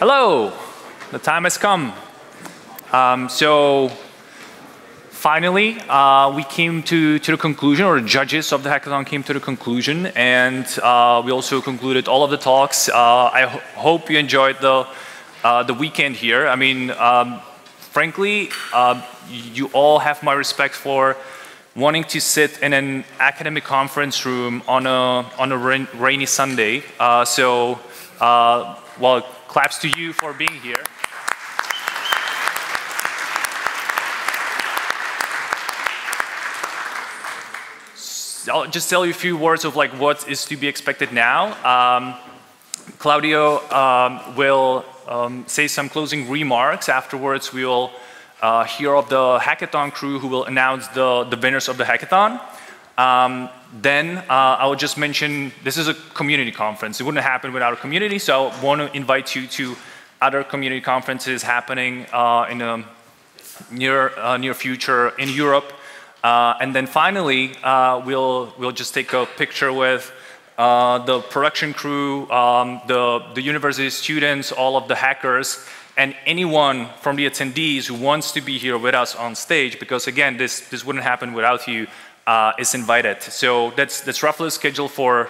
Hello, the time has come. So finally, we came to the conclusion, or the judges of the hackathon came to the conclusion, and we also concluded all of the talks. I hope you enjoyed the weekend here. I mean, frankly, you all have my respect for wanting to sit in an academic conference room on a rainy Sunday. Well, claps to you for being here. I'll just tell you a few words of like what is to be expected now. Claudio will say some closing remarks. Afterwards, we will hear of the hackathon crew who will announce the winners of the hackathon. Then I will just mention this is a community conference. It wouldn't happen without a community, so I want to invite you to other community conferences happening in the near future in Europe. And then finally, we'll just take a picture with the production crew, the university students, all of the hackers, and anyone from the attendees who wants to be here with us on stage, because again, this wouldn't happen without you, is invited. So that's roughly the schedule for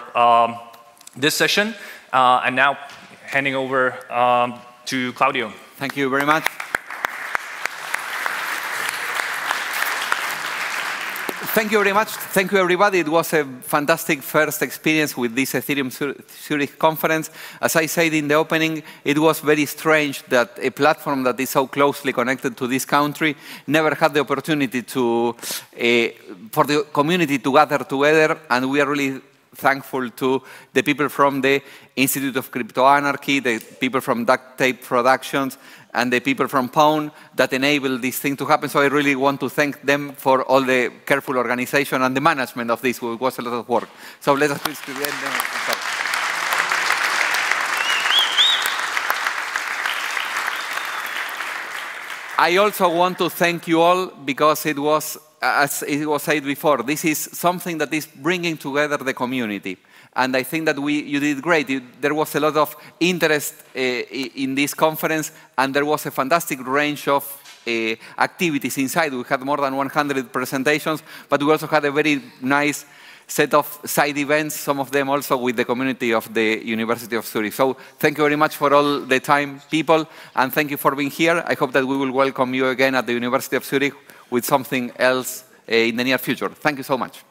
this session. And now handing over to Claudio. Thank you very much. Thank you very much. Thank you, everybody. It was a fantastic first experience with this Ethereum Zurich conference. As I said in the opening, it was very strange that a platform that is so closely connected to this country never had the opportunity to, for the community to gather together, and we are really thankful to the people from the Institute of Crypto Anarchy, the people from Duct Tape Productions, and the people from Pound that enabled this thing to happen. So I really want to thank them for all the careful organization and the management of this. It was a lot of work. So let us please begin. I also want to thank you all because it was, as it was said before, this is something that is bringing together the community. And I think that you did great. There was a lot of interest in this conference, and there was a fantastic range of activities inside. We had more than 100 presentations, but we also had a very nice set of side events, some of them also with the community of the University of Zurich. So thank you very much for all the time, people, and thank you for being here. I hope that we will welcome you again at the University of Zurich with something else in the near future. Thank you so much.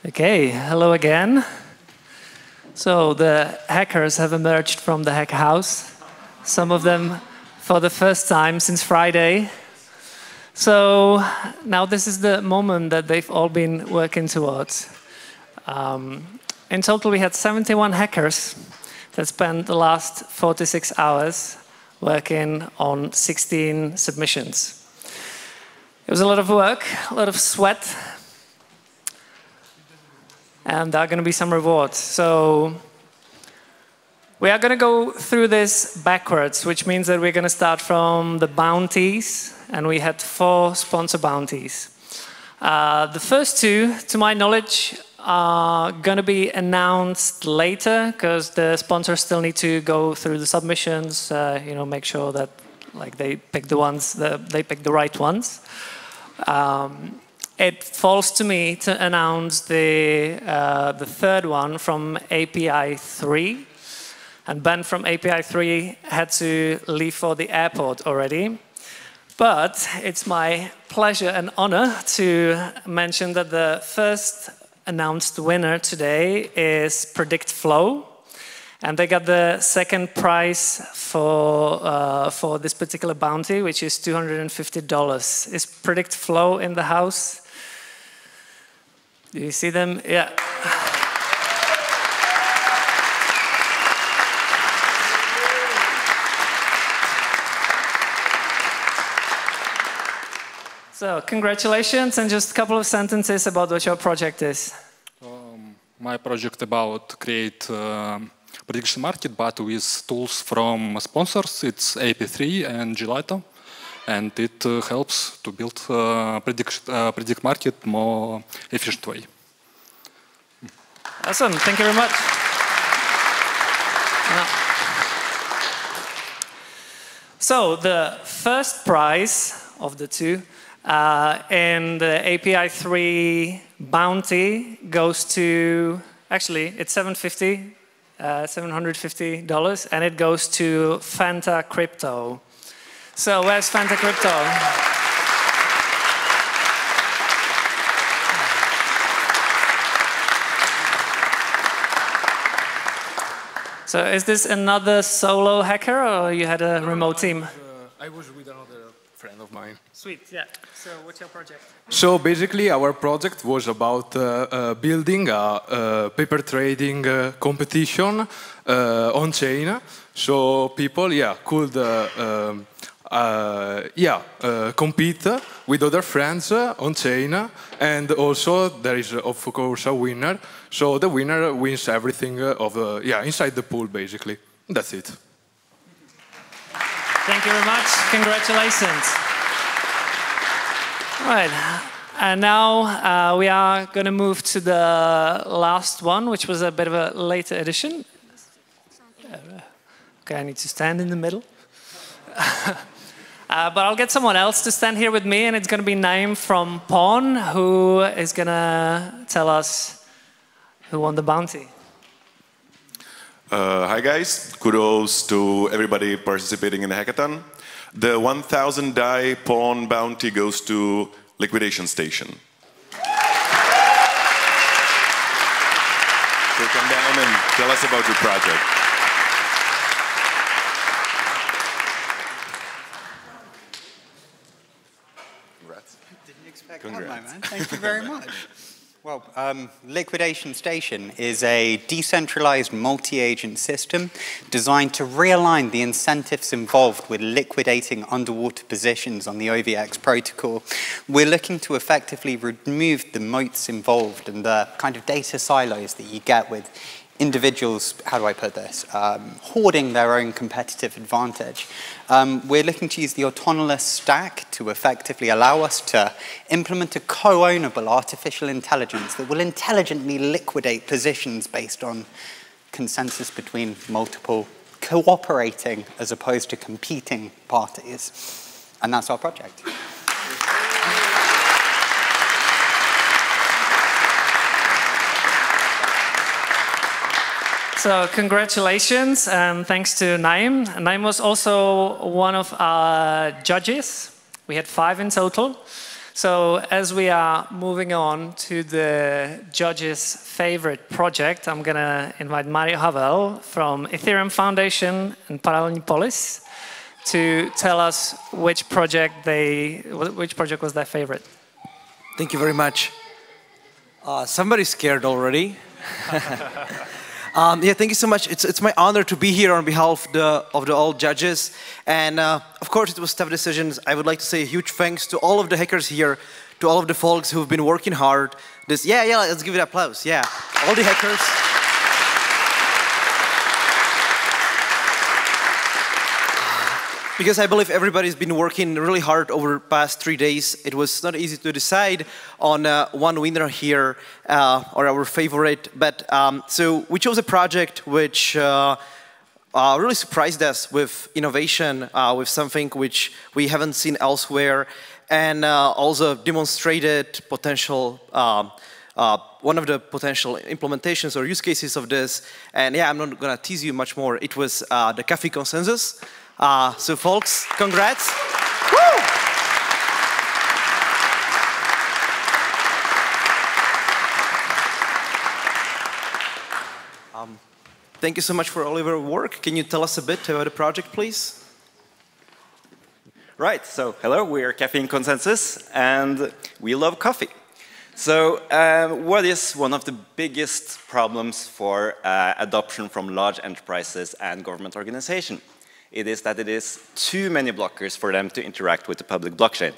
Okay, hello again. So the hackers have emerged from the hack house, some of them for the first time since Friday. So now this is the moment that they've all been working towards. In total, we had 71 hackers that spent the last 46 hours working on 16 submissions. It was a lot of work, a lot of sweat, and there are going to be some rewards. So we are going to go through this backwards, which means that we're going to start from the bounties, and we had 4 sponsor bounties. The first 2, to my knowledge, are going to be announced later because the sponsors still need to go through the submissions, make sure that they pick the right ones. It falls to me to announce the third one from API 3. And Ben from API 3 had to leave for the airport already. But it's my pleasure and honor to mention that the first announced winner today is Predict Flow. And they got the second prize for this particular bounty, which is $250. Is Predict Flow in the house? Do you see them? Yeah. So, congratulations, and just a couple of sentences about what your project is. My project about create prediction market, but with tools from sponsors. It's AP3 and Gelato. and it helps to build predict market more efficient way. Awesome. Thank you very much. So the first prize of the two in the API 3 bounty goes to, actually, it's $750, and it goes to Fanta Crypto. So where's Fanta Crypto? So is this another solo hacker, or you had a remote team? I was with another friend of mine. Sweet, yeah. So what's your project? So basically our project was about building a paper trading competition on-chain. So people, could compete with other friends on-chain, and also there is of course a winner. So the winner wins everything inside the pool basically. That's it. Thank you very much. Congratulations. All right, and now we are going to move to the last one, which was a bit of a later edition. Okay, I need to stand in the middle. But I'll get someone else to stand here with me, and it's going to be Naim from Pawn, who is going to tell us who won the bounty. Hi guys, kudos to everybody participating in the hackathon. The 1,000 DAI Pawn bounty goes to Liquidation Station. So come down and tell us about your project. Congrats. Thank you very much. Well, Liquidation Station is a decentralized multi-agent system designed to realign the incentives involved with liquidating underwater positions on the OVX protocol. We're looking to effectively remove the moats involved and the kind of data silos that you get with individuals, how do I put this, hoarding their own competitive advantage. We're looking to use the autonomous stack to effectively allow us to implement a co-ownable artificial intelligence that will intelligently liquidate positions based on consensus between multiple cooperating as opposed to competing parties. And that's our project. So congratulations, and thanks to Naim. Naim was also one of our judges. We had 5 in total. So as we are moving on to the judges' favorite project, I'm going to invite Mario Havel from Ethereum Foundation and Parallelpolis to tell us which project was their favorite. Thank you very much. Somebody's scared already. Thank you so much. It's my honor to be here on behalf of the all judges. And of course, it was tough decisions. I would like to say a huge thanks to all of the hackers here, to all of the folks who've been working hard. Let's give it applause. Yeah, all the hackers. Because I believe everybody's been working really hard over the past 3 days. It was not easy to decide on one winner here, or our favorite. But so we chose a project which really surprised us with innovation, with something which we haven't seen elsewhere, and also demonstrated potential, one of the potential implementations or use cases of this. And I'm not going to tease you much more. It was the Coffee consensus. So folks, congrats. Woo! Thank you so much for all of your work. Can you tell us a bit about the project, please? Right, so hello, we are Caffeine Consensus, and we love coffee. So what is one of the biggest problems for adoption from large enterprises and government organizations? It is that it is too many blockers for them to interact with the public blockchain.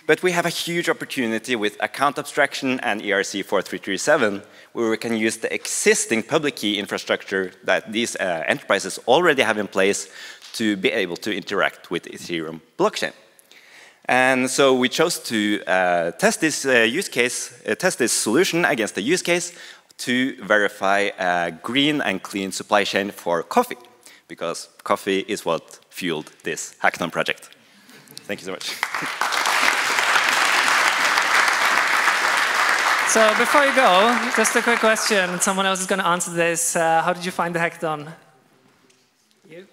But we have a huge opportunity with account abstraction and ERC 4337, where we can use the existing public key infrastructure that these enterprises already have in place to be able to interact with Ethereum blockchain. And so we chose to test this use case, test this solution against the use case to verify a green and clean supply chain for coffee, because coffee is what fueled this hackathon project. Thank you so much. So before you go, just a quick question. Someone else is going to answer this. How did you find the hackathon? You?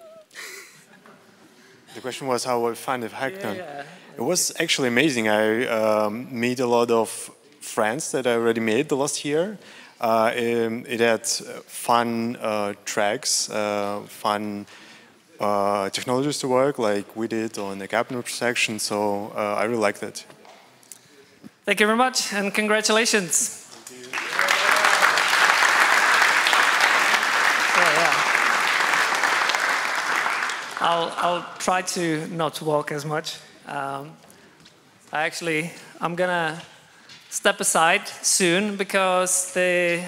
The question was how I find the hackathon. Yeah. It was actually amazing. I met a lot of friends that I already made the last year. It had fun tracks, fun technologies to work, like we did on the gap intersection. So I really liked it. Thank you very much, and congratulations. Thank you. So, yeah. I'll try to not walk as much. I'm gonna step aside soon because the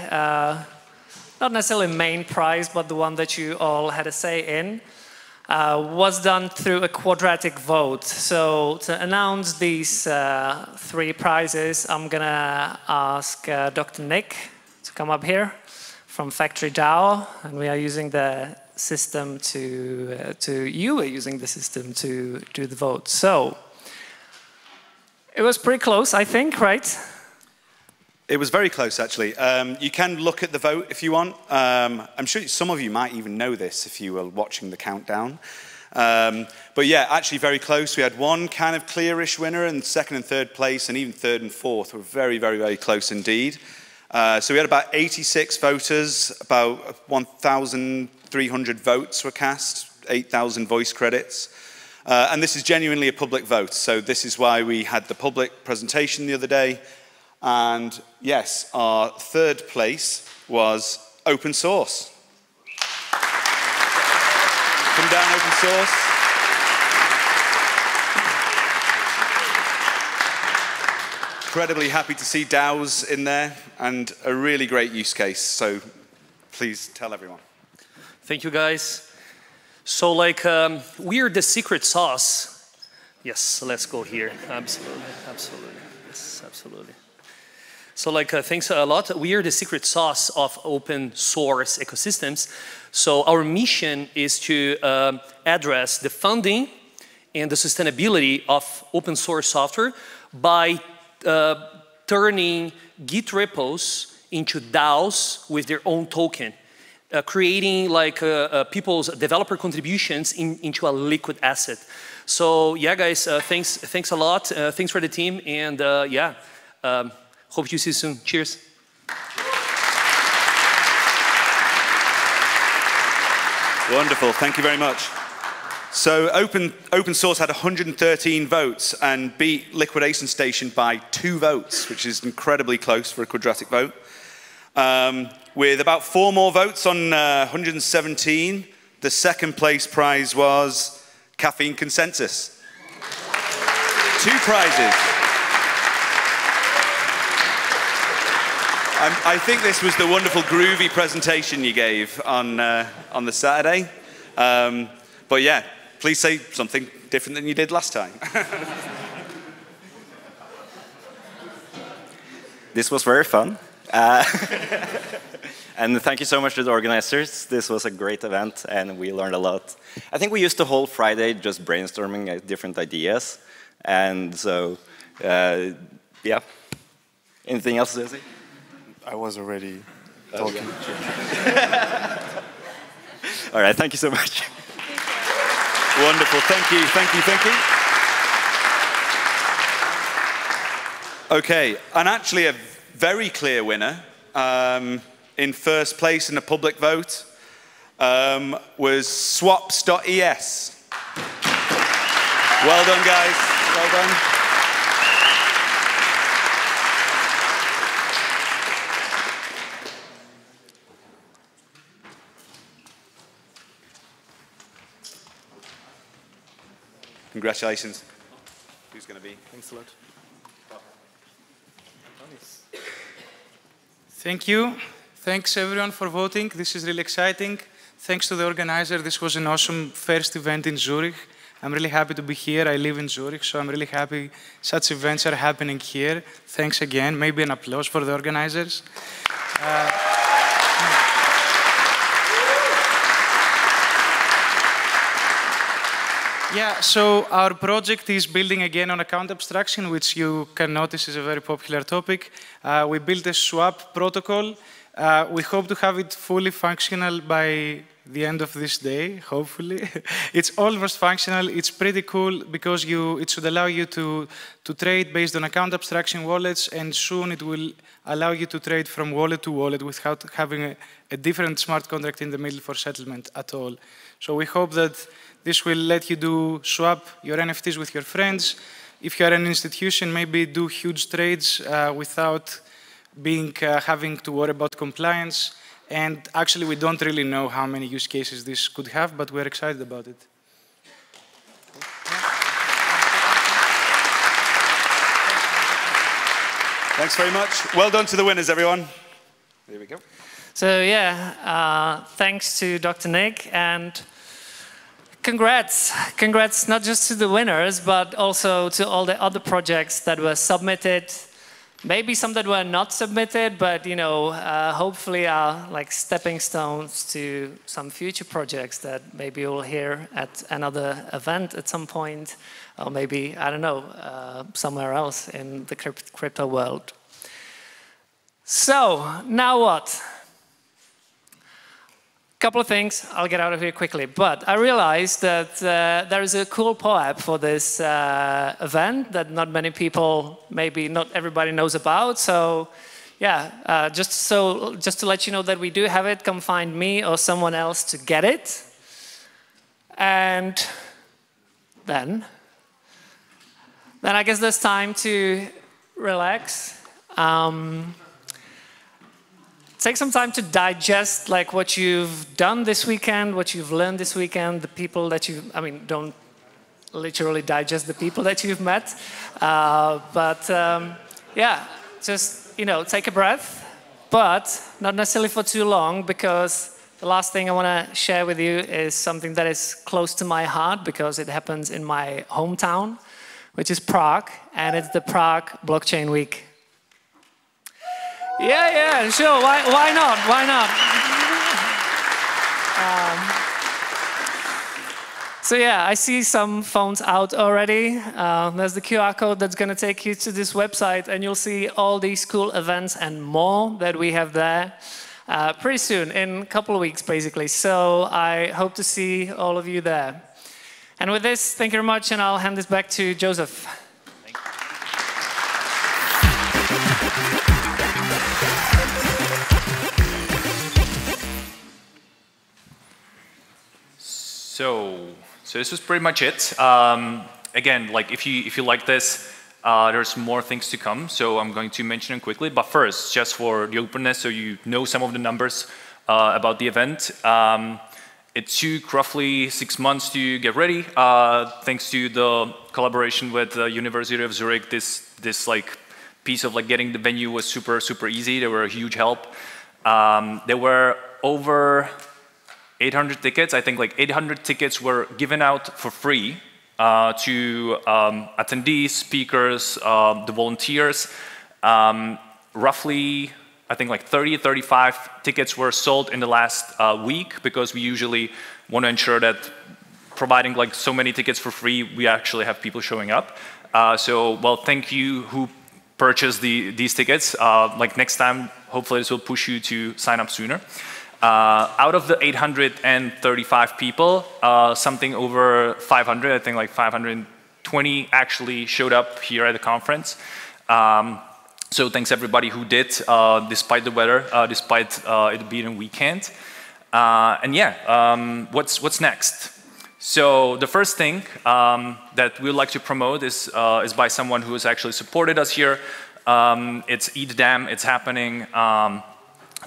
not necessarily main prize, but the one that you all had a say in, was done through a quadratic vote. So to announce these 3 prizes, I'm gonna ask Dr. Nick to come up here from Factory DAO, and we are using the system you are using the system to do the vote. So it was pretty close, I think, right? It was very close, actually. You can look at the vote if you want. I'm sure some of you might even know this if you were watching the countdown. But yeah, actually very close. We had one kind of clearish winner, and second and third place, and even third and fourth were very, very, very close indeed. So we had about 86 voters, about 1,300 votes were cast, 8,000 voice credits. And this is genuinely a public vote. So this is why we had the public presentation the other day. And yes, our third place was open source. Come down, open source. Incredibly happy to see DAOs in there, and a really great use case. So please tell everyone. Thank you, guys. So we're the secret sauce. Yes, let's go here. Absolutely, absolutely. Yes, absolutely. So thanks a lot. We are the secret sauce of open source ecosystems. So our mission is to address the funding and the sustainability of open source software by turning Git repos into DAOs with their own token, creating people's developer contributions into a liquid asset. So yeah, guys, thanks a lot. Thanks for the team, and yeah. Hope you see you soon. Cheers. Wonderful. Thank you very much. So open source had 113 votes and beat Liquidation Station by 2 votes, which is incredibly close for a quadratic vote. With about 4 more votes on 117, the second place prize was Caffeine Consensus. 2 prizes. I think this was the wonderful groovy presentation you gave on the Saturday. But yeah, please say something different than you did last time. This was very fun. And thank you so much to the organizers. This was a great event, and we learned a lot. I think we used the whole Friday just brainstorming different ideas. And so, yeah. Anything else, Jesse? I was already talking. All right, thank you so much. Wonderful, thank you, thank you, thank you. Okay, and actually a very clear winner in first place in a public vote was swaps.es. Well done, guys, well done. Congratulations. Who's going to be? Thanks a lot. Thank you. Thanks everyone for voting. This is really exciting. Thanks to the organizer. This was an awesome first event in Zurich. I'm really happy to be here. I live in Zurich, so I'm really happy such events are happening here. Thanks again. Maybe an applause for the organizers. Yeah, so our project is building again on account abstraction, which you can notice is a very popular topic. We built a swap protocol. We hope to have it fully functional by the end of this day, hopefully. It's almost functional. It's pretty cool because it should allow you to trade based on account abstraction wallets, and soon it will allow you to trade from wallet to wallet without having a different smart contract in the middle for settlement at all. So we hope that this will let you swap your NFTs with your friends. If you're an institution, maybe do huge trades without having to worry about compliance. And actually, we don't really know how many use cases this could have, but we're excited about it. Thanks very much. Well done to the winners, everyone. There we go. So yeah, thanks to Dr. Nick, and congrats. Congrats not just to the winners, but also to all the other projects that were submitted. Maybe some that were not submitted, but hopefully are like stepping stones to some future projects that maybe you'll hear at another event at some point, or maybe, I don't know, somewhere else in the crypto world. So, now what? Couple of things, I'll get out of here quickly, but I realized that there is a cool POAP for this event that not many people, maybe not everybody knows about. So yeah, just to let you know that we do have it, come find me or someone else to get it. And then I guess there's time to relax. Take some time to digest like what you've done this weekend, what you've learned this weekend, the people that don't literally digest the people that you've met. Yeah, just, take a breath, but not necessarily for too long, because the last thing I want to share with you is something that is close to my heart because it happens in my hometown, which is Prague, and it's the Prague Blockchain Week. Yeah, sure. Why not? Why not? So yeah, I see some phones out already. There's the QR code that's going to take you to this website, and you'll see all these cool events and more that we have there pretty soon, in a couple of weeks, basically. So I hope to see all of you there. And with this, thank you very much, and I'll hand this back to Joseph. So this was pretty much it. Again, like if you like this, there's more things to come. So I'm going to mention them quickly. But first, just for the openness, so you know some of the numbers about the event. It took roughly 6 months to get ready. Thanks to the collaboration with the University of Zurich, this like piece of like getting the venue was super easy. They were a huge help. There were over 800 tickets. I think like 800 tickets were given out for free to attendees, speakers, the volunteers. Roughly, I think like 35 tickets were sold in the last week, because we usually want to ensure that providing like so many tickets for free, we actually have people showing up. Well, thank you who purchased these tickets. Like next time, hopefully this will push you to sign up sooner. Out of the 835 people, something over 500, I think like 520 actually showed up here at the conference. So thanks everybody who did, despite the weather, despite it being a weekend. And yeah, what's next? So the first thing that we'd like to promote is by someone who has actually supported us here. It's ETHDAM. It's happening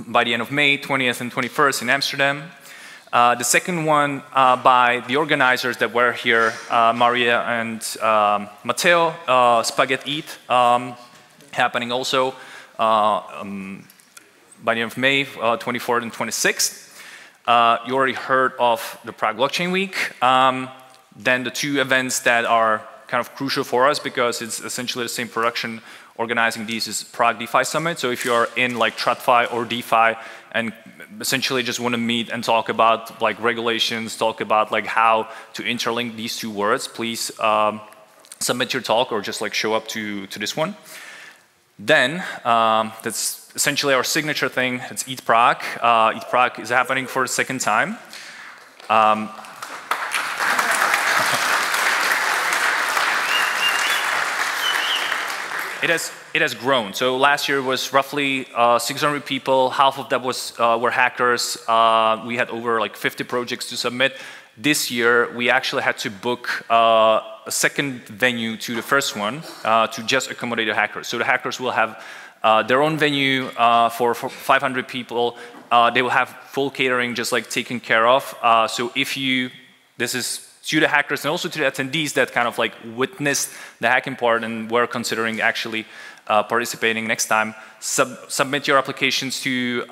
by the end of May, 20th and 21st in Amsterdam. The second one by the organizers that were here, Maria and Matteo, Spaghetti Eat, happening also by the end of May, 24th and 26th. You already heard of the Prague Blockchain Week. Then the two events that are kind of crucial for us because it's essentially the same production organizing these is Prague DeFi Summit. So if you're in like TradFi or DeFi and essentially just want to meet and talk about like regulations, talk about like how to interlink these two words, please submit your talk or just like show up to this one. Then that's essentially our signature thing. It's Eat Prague. Eat Prague is happening for a second time. It has grown. So last year was roughly 600 people. Half of that were hackers. We had over like 50 projects to submit. This year, we actually had to book a second venue to the first one to just accommodate the hackers. So the hackers will have their own venue for 500 people. They will have full catering just like taken care of. So if you, this is to the hackers and also to the attendees that kind of like witnessed the hacking part and were considering actually participating next time, submit your applications to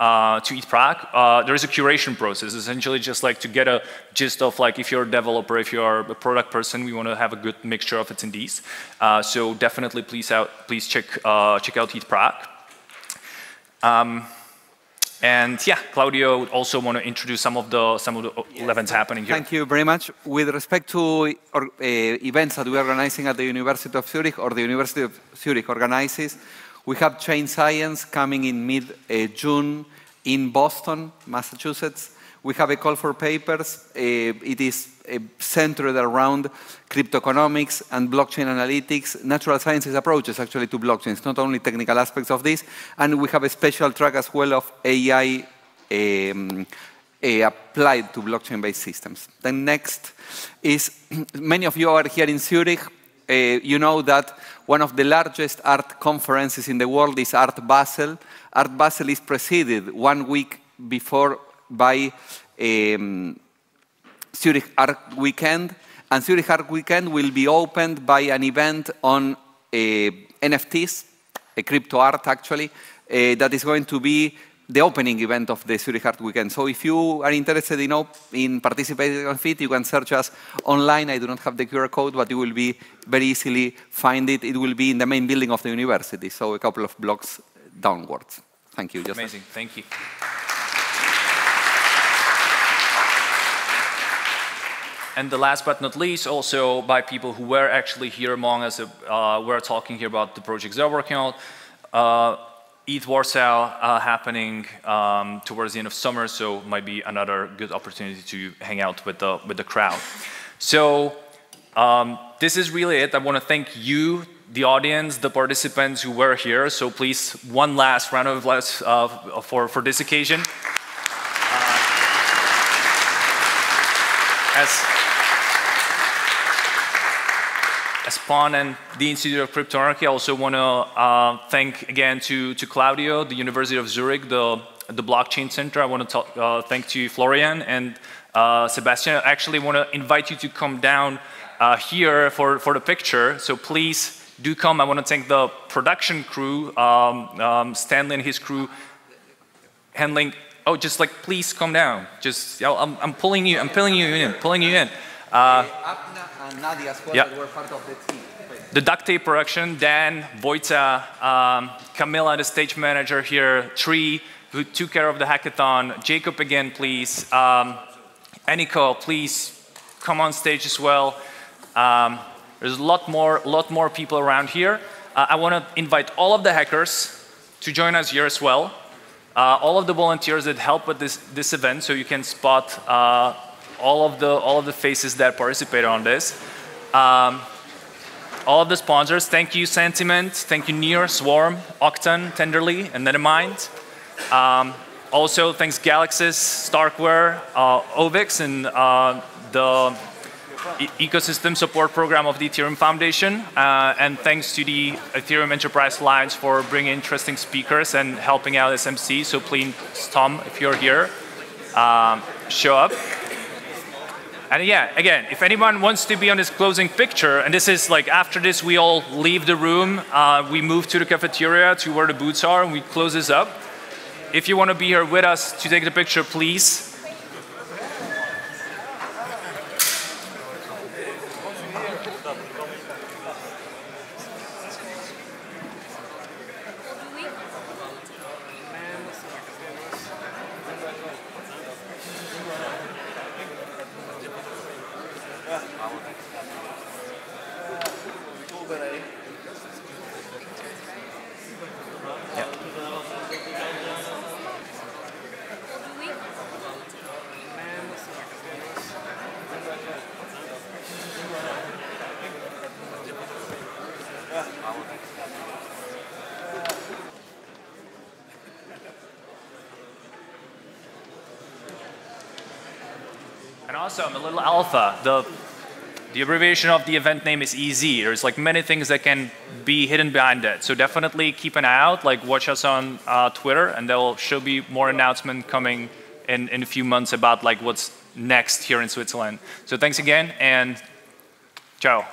Eat Prague. There is a curation process, essentially just like to get a gist of like if you're a developer, if you're a product person, we want to have a good mixture of attendees. So definitely please check out Eat Prague. And yeah, Claudio would also want to introduce some of the events happening here. Thank you very much. With respect to events that we are organizing at the University of Zurich or the University of Zurich organizes, we have Chain Science coming in mid-June in Boston, Massachusetts. We have a call for papers. It is centered around cryptoeconomics and blockchain analytics, natural sciences approaches actually to blockchains, not only technical aspects of this. And we have a special track as well of AI applied to blockchain-based systems. Then next is, many of you are here in Zurich. You know that one of the largest art conferences in the world is Art Basel. Art Basel is preceded 1 week before by Zurich Art Weekend, and Zurich Art Weekend will be opened by an event on NFTs, a crypto art actually, that is going to be the opening event of the Zurich Art Weekend. So if you are interested in participating on it, you can search us online. I do not have the QR code, but you will be very easily find it. It will be in the main building of the university, so a couple of blocks downwards. Thank you, Joseph. Amazing, thank you. And the last but not least, also by people who were actually here among us, we're talking here about the projects they're working on. ETH Warsaw happening towards the end of summer, so might be another good opportunity to hang out with the crowd. So this is really it. I want to thank you, the audience, the participants who were here. So please, one last round of applause for this occasion. As Pon and the Institute of Cryptography, I also want to thank again to Claudio, the University of Zurich, the Blockchain Center. I want to thank to Florian and Sebastian. I actually want to invite you to come down here for the picture. So please do come. I want to thank the production crew, Stanley and his crew, handling. Oh, just like please come down. Just I'm pulling you. I'm pulling you in. And Nadia as well, that were part of the team. The duct tape production, Dan, Vojta, Camilla, the stage manager here, Tree, who took care of the hackathon, Jacob again, please, Aniko, please come on stage as well. There's a lot more people around here. I want to invite all of the hackers to join us here as well. All of the volunteers that help with this event, so you can spot all of the faces that participated on this. All of the sponsors, thank you Sentiment, thank you Near, Swarm, Octan, Tenderly, and Nethermind. Also thanks Galaxis, Starkware, Ovix, and the ecosystem support program of the Ethereum Foundation. And thanks to the Ethereum Enterprise Alliance for bringing interesting speakers and helping out SMC. So please, Tom, if you're here, show up. And yeah, again, if anyone wants to be on this closing picture, and this is like after this we all leave the room, we move to the cafeteria to where the booths are and we close this up. If you want to be here with us to take the picture, please. And also, I'm a little alpha. The abbreviation of the event name is EZ. There's like many things that can be hidden behind it. So definitely keep an eye out, like watch us on Twitter, and there will should be more announcement coming in a few months about like what's next here in Switzerland. So thanks again, and ciao.